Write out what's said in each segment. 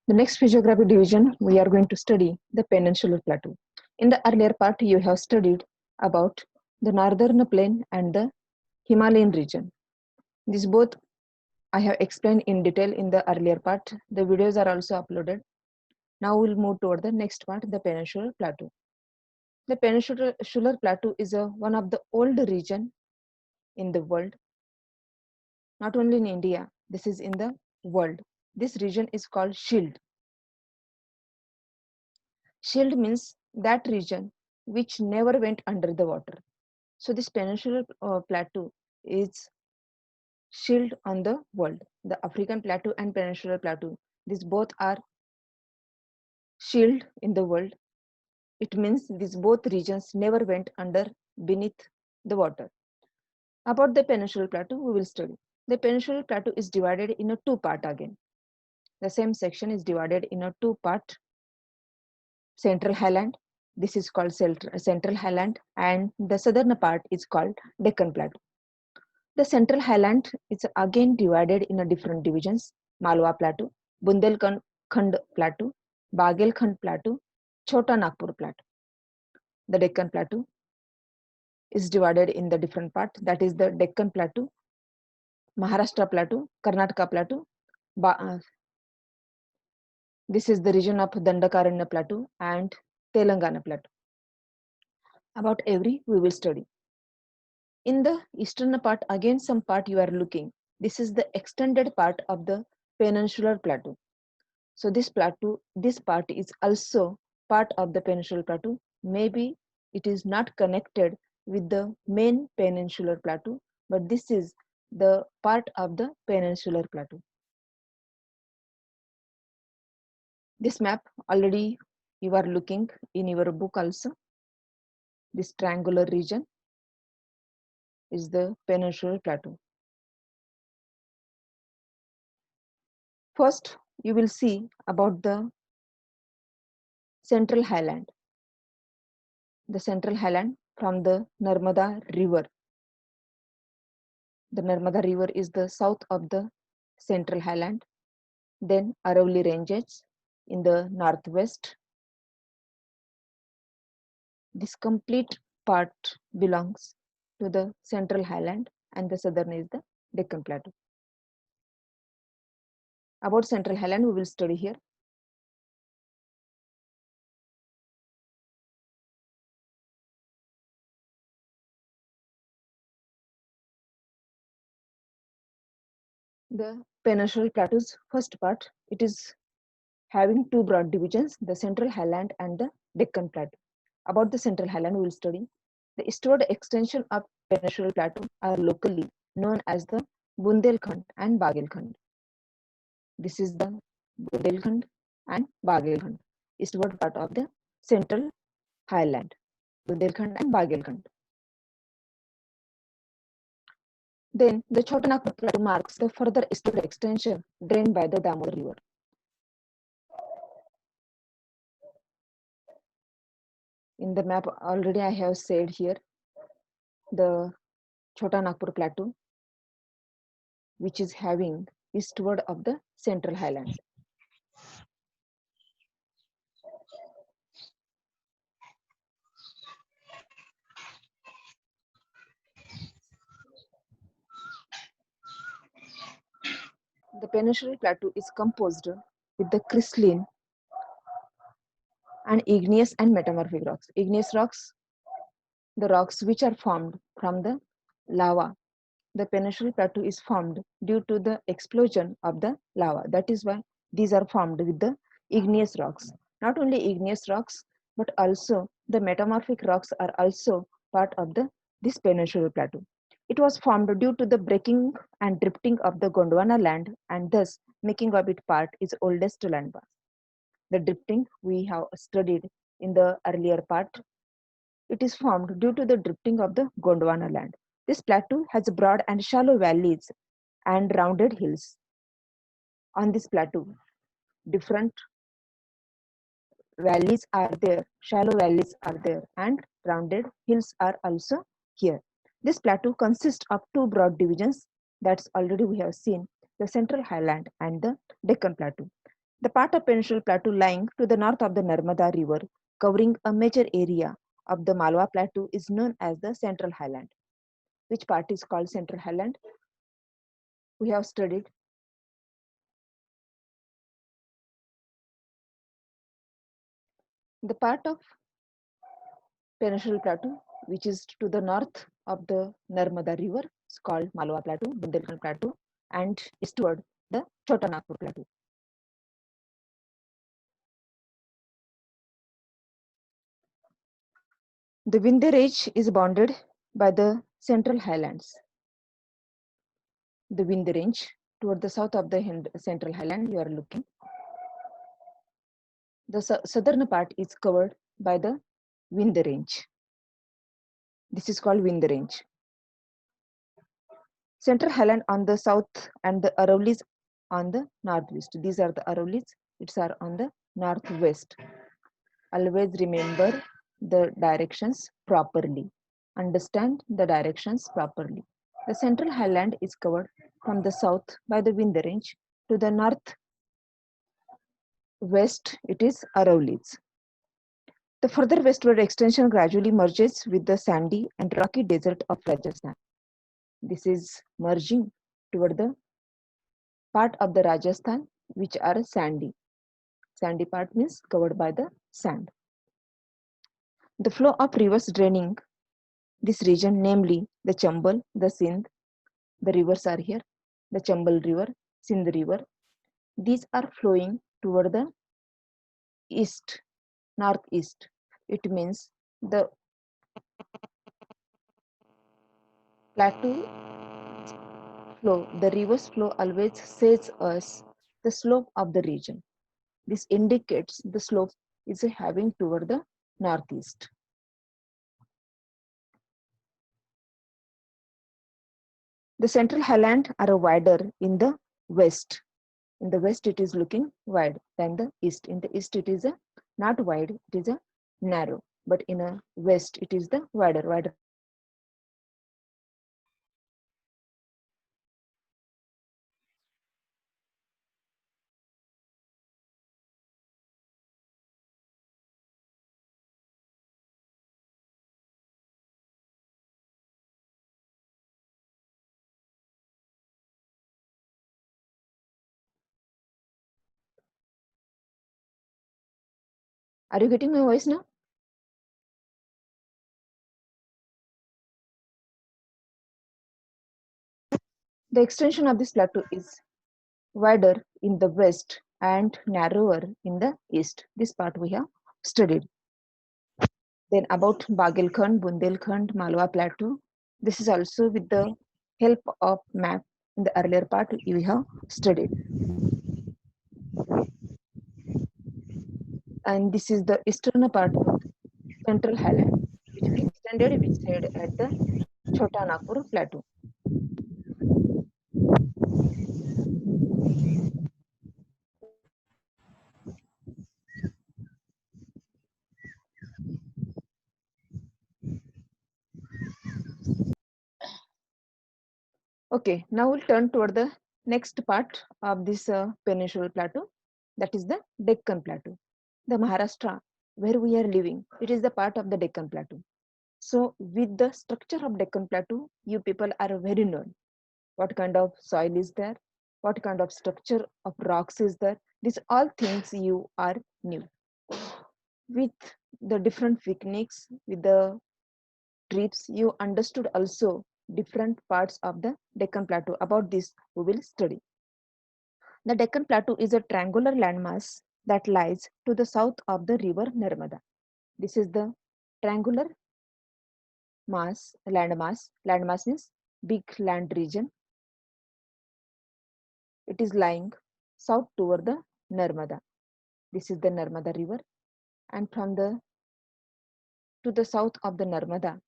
The next physiography division, we are going to study the peninsular plateau. In the earlier part, you have studied about the northern plain and the Himalayan region. These both I have explained in detail in the earlier part. The videos are also uploaded. Now we'll move toward the next part, the peninsular plateau. The peninsular plateau is one of the old region in the world, not only in India, this is in the world. This region is called shield. Shield means that region which never went under the water. So this peninsular plateau is shield on the world. The African plateau and peninsular plateau, these both are shield in the world. It means these both regions never went under beneath the water. About the peninsular plateau, we will study. The peninsular plateau is divided in a two part again. The same section is divided in a two part. Central highland, this is called central highland, and the southern part is called Deccan plateau. The central highland is again divided in a different divisions: Malwa plateau, Bundelkhand plateau, Bagelkhand plateau, Chota Nagpur plateau. The Deccan plateau is divided in the different part, that is the Deccan plateau, Maharashtra plateau, Karnataka plateau. This is the region of Dandakaranya plateau and Telangana plateau. About every we will study. In the eastern part, again some part you are looking. This is the extended part of the peninsular plateau. So this plateau, this part is also part of the peninsular plateau. Maybe it is not connected with the main peninsular plateau, but this is the part of the peninsular plateau. This map already you are looking in your book also. This triangular region is the peninsular plateau. First, you will see about the central highland. The central highland from the Narmada river. The Narmada river is the south of the central highland. Then Aravalli ranges in the northwest. This complete part belongs to the central highland, and the southern is the Deccan plateau. About central highland we will study here. The peninsular plateau's first part, it is having two broad divisions, the central highland and the Deccan plateau. About the central highland we will study. The eastward extension of peninsular plateau are locally known as the Bundelkhand and Bagelkhand. This is the Bundelkhand and Bagelkhand, eastward part of the central highland, Bundelkhand and Bagelkhand. Then the Chotanagpur plateau marks the further eastward extension drained by the Damodar river. In the map already I have said here, the Chotanagpur plateau, which is having eastward of the central highlands. The peninsular plateau is composed with the crystalline and igneous and metamorphic rocks. Igneous rocks, the rocks which are formed from the lava. The peninsular plateau is formed due to the explosion of the lava. That is why these are formed with the igneous rocks. Not only igneous rocks, but also the metamorphic rocks are also part of this peninsular plateau. It was formed due to the breaking and drifting of the Gondwana land, and thus making of it part is oldest landmass. The drifting we have studied in the earlier part. It is formed due to the drifting of the Gondwana land. This plateau has broad and shallow valleys and rounded hills. On this plateau, different valleys are there, shallow valleys are there, and rounded hills are also here. This plateau consists of two broad divisions, that's already we have seen, the central highland and the Deccan plateau. The part of Peninsular Plateau lying to the north of the Narmada River, covering a major area of the Malwa Plateau, is known as the Central Highland. Which part is called Central Highland? We have studied. The part of Peninsular Plateau, which is to the north of the Narmada River, is called Malwa Plateau, Bundelkhand Plateau, and eastward the Chota Nagpur Plateau. The Vindhya Range is bounded by the Central Highlands. The Vindhya Range toward the south of the Central Highland you are looking. The southern part is covered by the Vindhya Range. This is called Vindhya Range. Central Highland on the south and the Aravallis on the northwest. These are the Aravallis. It's are on the northwest. Always remember the directions properly. Understand the directions properly. The Central Highland is covered from the south by the Vindhya Range. To the northwest, it is Aravallis. The further westward extension gradually merges with the sandy and rocky desert of Rajasthan. This is merging toward the part of the Rajasthan which are sandy. Sandy part means covered by the sand. The flow of rivers draining this region, namely the Chambal, the Sindh, the rivers are here, the Chambal River, Sindh River. These are flowing toward the east, northeast. It means the plateau flow, the river's flow always says us the slope of the region. This indicates the slope is having toward the northeast. The Central Highland are wider in the west. In the west, it is looking wide than the east. In the east, it is not wide, it is narrow. But in a west, it is the wider. Are you getting my voice now? The extension of this plateau is wider in the west and narrower in the east. This part we have studied. Then about Bagelkhand, Bundelkhand, Malwa Plateau. This is also with the help of map in the earlier part we have studied. And this is the eastern part of Central Highland, which we extended, which said at the Chota Nagpur Plateau. Okay, now we'll turn toward the next part of this peninsular plateau, that is the Deccan Plateau. The Maharashtra, where we are living, it is the part of the Deccan Plateau. So, with the structure of Deccan Plateau, you people are very known. What kind of soil is there? What kind of structure of rocks is there? These all things you are new. With the different techniques, with the trips, you understood also different parts of the Deccan Plateau. About this, we will study. The Deccan Plateau is a triangular landmass that lies to the south of the river Narmada. This is the triangular landmass. Landmass means big land region. It is lying south toward the Narmada. This is the Narmada river, and from the to the south of the Narmada,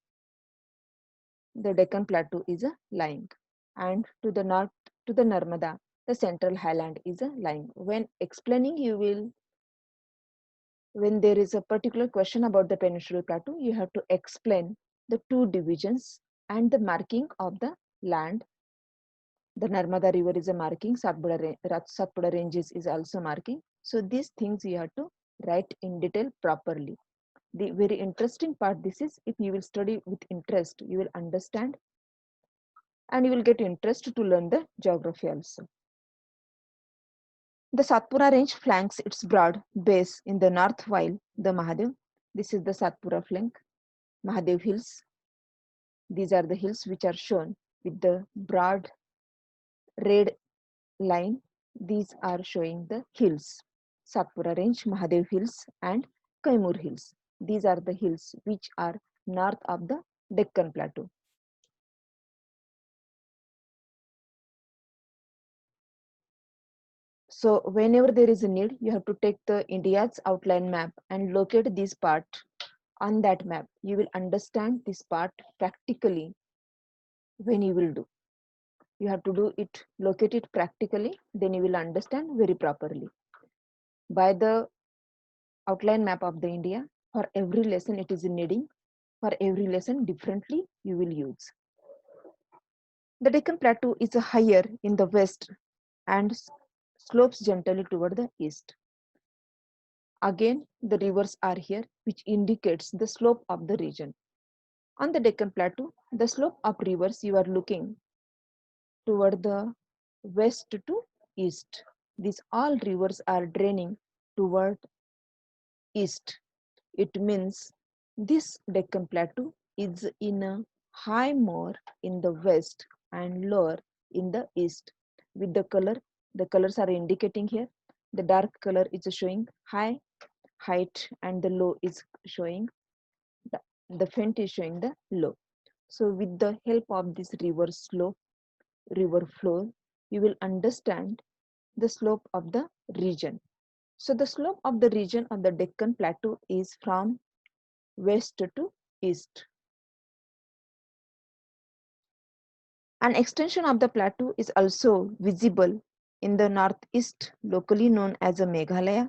the Deccan Plateau is lying, and to the north to the Narmada, the Central Highland is lying. When explaining, when there is a particular question about the Peninsular Plateau, you have to explain the two divisions and the marking of the land The Narmada river is a marking, Satpura ranges is also marking. So these things you have to write in detail properly. The very interesting part this is, if you will study with interest, you will understand and you will get interest to learn the geography also. The Satpura range flanks its broad base in the north while the Mahadev, this is the Satpura flank, Mahadev hills. These are the hills which are shown with the broad red line. These are showing the hills. Satpura range, Mahadev hills and Kaimur hills. These are the hills which are north of the Deccan Plateau. So whenever there is a need, you have to take the India's outline map and locate this part on that map. You will understand this part practically when you will do. You have to do it, locate it practically, then you will understand very properly. By the outline map of the India, for every lesson it is needing, for every lesson differently you will use. The Deccan Plateau is higher in the west and slopes gently toward the east. Again, the rivers are here, which indicates the slope of the region. On the Deccan Plateau, the slope of rivers you are looking toward the west to east. These all rivers are draining toward east. It means this Deccan Plateau is in a high more in the west and lower in the east. With the colors are indicating here. The dark color is showing high height and the low is showing, the faint is showing the low. So with the help of this river flow, you will understand the slope of the region. So the slope of the region of the Deccan Plateau is from west to east. An extension of the plateau is also visible in the northeast, locally known as a Meghalaya,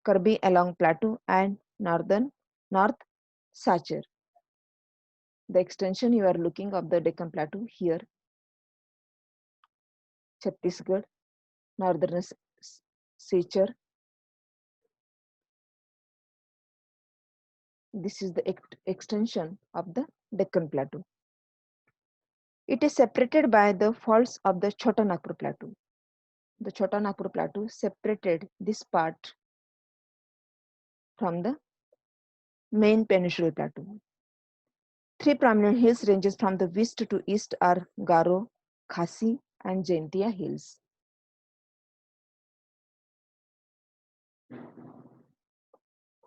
Karbi Along Plateau and North Sachar. The extension you are looking of the Deccan Plateau here, Chhattisgarh, Northern Sachar. This is the extension of the Deccan Plateau. It is separated by the faults of the Chota Nagpur Plateau. The Chota Nagpur Plateau separated this part from the main peninsular plateau. Three prominent hills ranges from the west to east are Garo, Khasi and Jaintia hills.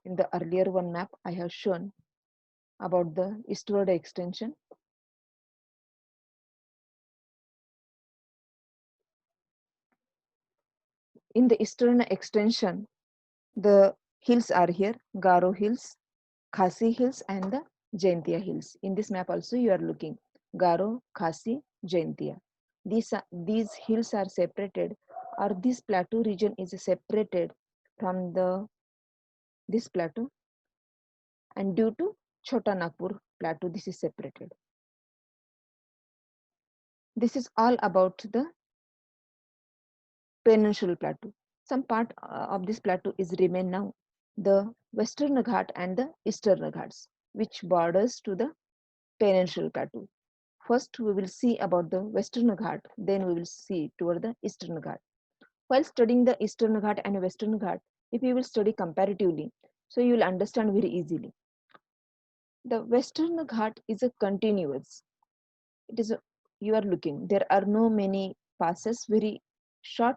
In the earlier one map, I have shown about the eastward extension. In the eastern extension, the hills are here, Garo hills, Khasi hills and the Jaintia hills. In this map also you are looking, Garo, Khasi, Jaintia. These hills are separated, or this plateau region is separated from this plateau, and due to Chota Nagpur plateau this is separated. This is all about the peninsular plateau. Some part of this plateau is remain now, the Western Ghat and the Eastern Ghats, which borders to the peninsular plateau. First we will see about the Western Ghat, then we will see toward the Eastern Ghat. While studying the Eastern Ghat and Western Ghat, if you will study comparatively, so you will understand very easily. The Western Ghat is a continuous. It is you are looking. There are no many passes. Very short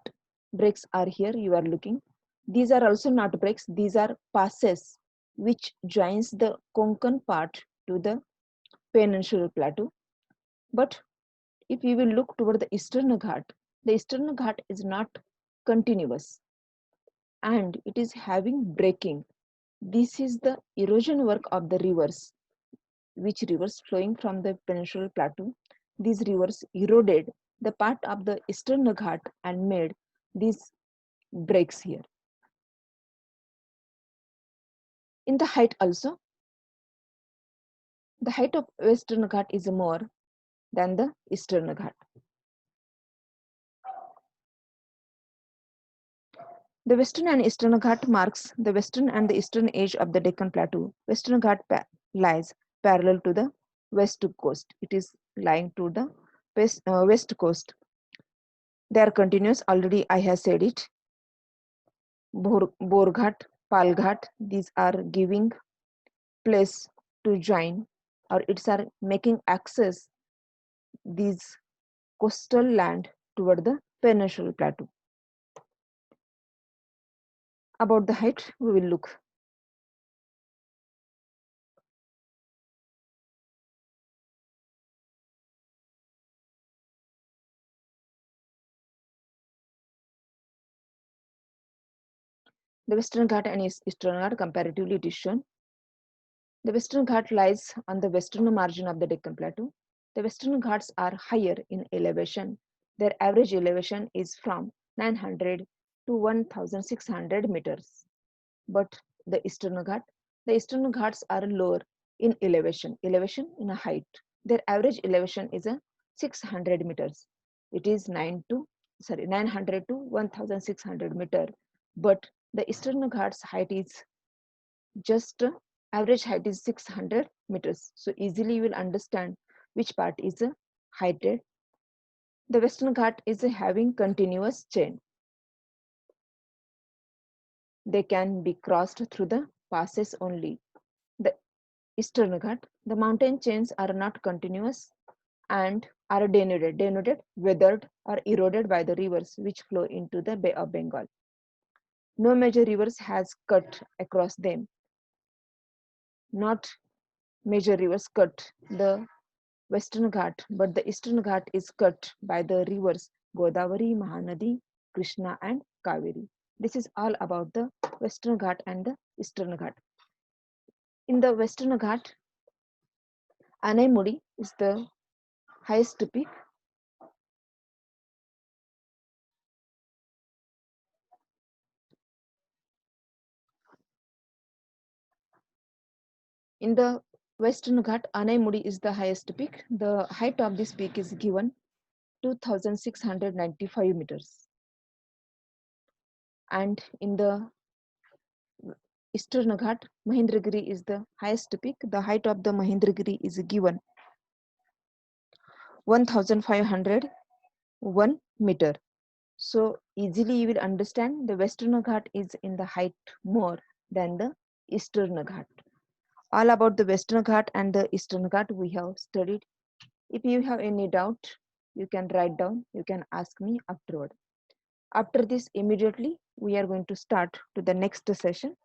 breaks are here. You are looking. These are also not breaks. These are passes which joins the Konkan part to the peninsular plateau. But if you will look toward the Eastern Ghat, the Eastern Ghat is not continuous and it is having breaking. This is the erosion work of the rivers, which rivers flowing from the peninsular plateau. These rivers eroded the part of the Eastern Ghat and made these breaks here. In the height also, the height of Western Ghat is more than the Eastern Ghat. The western and eastern Ghat marks the western and the eastern edge of the Deccan Plateau. Western Ghat lies parallel to the west coast. It is lying to the west coast. They are continuous. Already I have said it. Borghat, Palghat, these are giving place to join, or it's are making access these coastal land toward the peninsular plateau. About the height, we will look. The Western Ghat and Eastern Ghat comparatively it is shown. The Western Ghat lies on the western margin of the Deccan Plateau. The Western Ghats are higher in elevation. Their average elevation is from 900 to 1600 meters. But the Eastern Ghats are lower in elevation in a height. Their average elevation is a 600 meters. It is 900 to 1600 meter. But the Eastern Ghats height is just average height is 600 meters. So easily you will understand which part is heighted. The Western Ghat is having continuous chain. They can be crossed through the passes only. The Eastern Ghat, the mountain chains are not continuous and are denuded, weathered or eroded by the rivers which flow into the Bay of Bengal. No major rivers has cut across them. Not major rivers cut the Western Ghat, but the Eastern Ghat is cut by the rivers Godavari, Mahanadi, Krishna, and Kaveri. This is all about the Western Ghat and the Eastern Ghat. In the Western Ghat, Anaimudi is the highest peak. In the Western Ghat, Anaimudi is the highest peak. The height of this peak is given 2695 meters. And in the Eastern Ghat, Mahendragiri is the highest peak. The height of the Mahendragiri is given 1501 meter. So easily you will understand the Western Ghat is in the height more than the Eastern Ghat. All about the Western Ghat and the Eastern Ghat we have studied. If you have any doubt, you can write down, you can ask me afterward. After this, immediately we are going to start to the next session,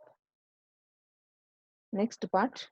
next part.